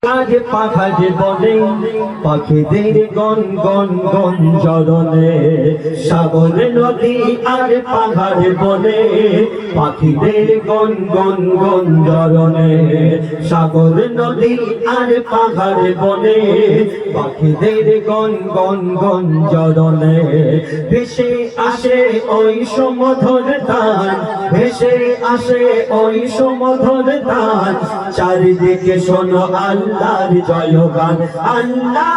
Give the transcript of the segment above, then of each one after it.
আজ পাখার বনে পাখিদের গন গন গন জরনে, সাগর নদী আর পাহাড় বনে পাখিদের গন গন গন জরনে, সাগর নদী আর পাহাড় বনে পাখিদের গন গন গন জরনে। ভেসে আসে ওই সমধর তান, ভেসে আসে ওই সমধর তান, চারিদিকে শোনো আল্লাহর জয়গান। আল্লাহ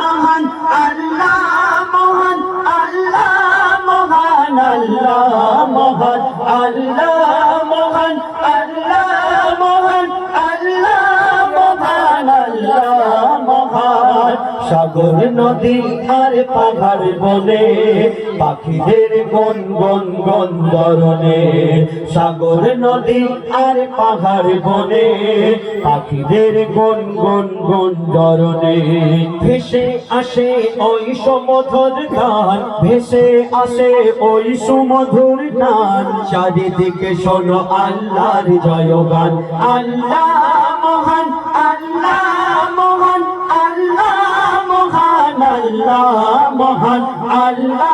মহান, আল্লাহ মহান, আল্লাহ মহান, আল্লাহ মহান, আল্লাহ মহান, আল্লাহ মহান, আল্লাহ মহান, আল্লাহ মহান। সাগর নদী আর পাহাড় বনে পাখিদের গন গন গন জরনে, সাগর নদী আর পাহাড় বনে পাখিদের গন গন গন জরনে। ভেসে আসে ওই সমধুর গান, ভেসে আসে ওই সুমধুর গান, চারিদিকে শোনো আল্লাহর জয়গান। আল্লাহ মহান, আল্লাহ মহান, আল্লাহ মহান, আল্লাহ মহান, আল্লাহ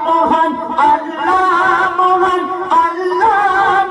মহান, আল্লাহ মহান, আল্লাহ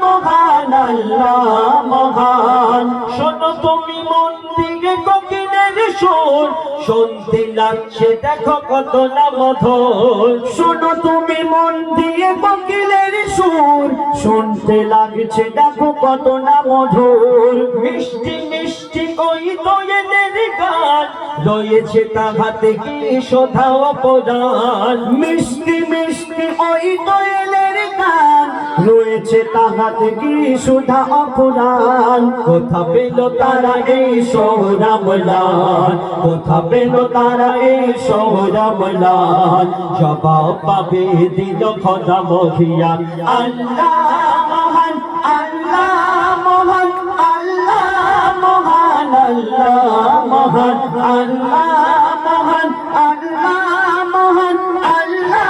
মহান, আল্লাহ মহান। শোনো তুমি মন দিয়ে কোকিলের সুর, শুনতে লাগছে দেখো কত না মধুর। শোনো তুমি মন দিয়ে কোকিলের সুর, শুনতে লাগছে দেখো কত না মধুর। মিষ্টি মিষ্টি ওই দোয়েলের গান, রয়েছে তাহাতে কি শোধা অপরাণ। মিষ্টি মিষ্টি ওই দোয়েলের গান, রয়েছে তাহাতে কি শোধা অপরাণ। কোথা পেল তারা এই সৌরামলান, কোথা পেল তারা এই সৌরামলান, জবাব পাবে দিল খোদা মহিয়ান। আল্লাহ মহান, আল্লাহ মহান, আল্লাহ মহান, আল্লাহ মহান, আল্লাহ মহান, আল্লাহ মহান, আল্লাহ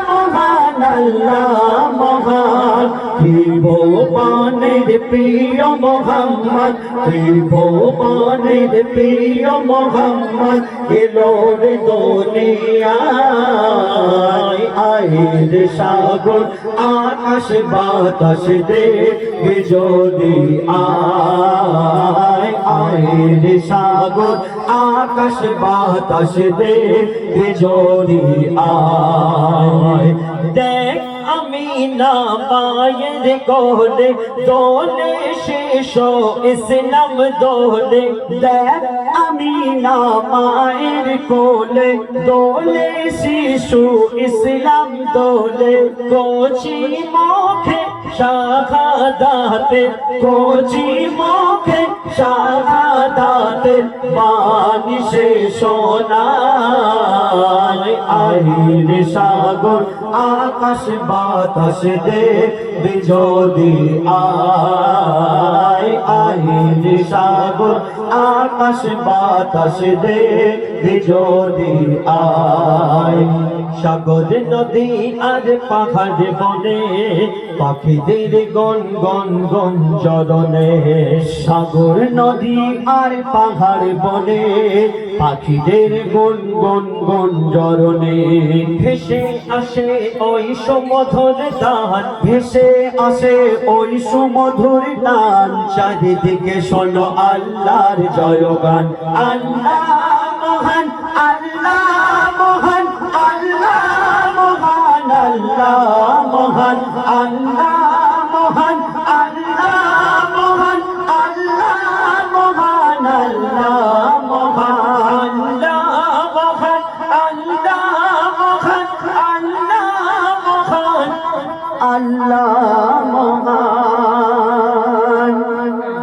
মহান, আল্লাহ মহান। ত্রিভুবনের প্রিয় মোহাম্মদ, ত্রিভুবনের প্রিয় মোহাম্মদ এলো রে দুনিয়ায়। আয়ের সাগর আকাশ বাতাস দেখে যদি আয়, আয়ের সাগর আকাশ বাতাস দেখে যদি আয়। দেখ আমি না মায়ের কোলে দোলে শেষ ইসলাম দোলে, দেখ আমি না মায়ের কোলে দোলে শিশু ইসলাম দোলে। কচি মুখে শাহাদাতে, কচি মুখে শাহাদাতে বাণী সে শোনায়। আয়ের সাগর আকাশ বাতাস দেখে যদি আয়, আয়ের সাগর আকাশ বাতাস দেখে যদি আয়। সাগর নদী আর পাহাড় বনে পাখিদের গন গন গন জরনে, সাগর নদী আর পাহাড় বনে পাখিদের গন গন গন জরনে। ভেসে আসে ওই সমধুর গান, ভেসে আসে ওই সুমধুর গান, চারিদিকে শোনো আল্লাহর জয়গান। আল্লাহ মহান, আল্লাহ মহান, আল্লাহ মহান, আল্লাহ মহান, আল্লাহ মহান, আল্লাহ মহান, আল্লাহ মহান, আল্লাহ মহান, আল্লাহ মহান, আল্লাহ মহান, আল্লাহ মহান, আল্লাহ মহান।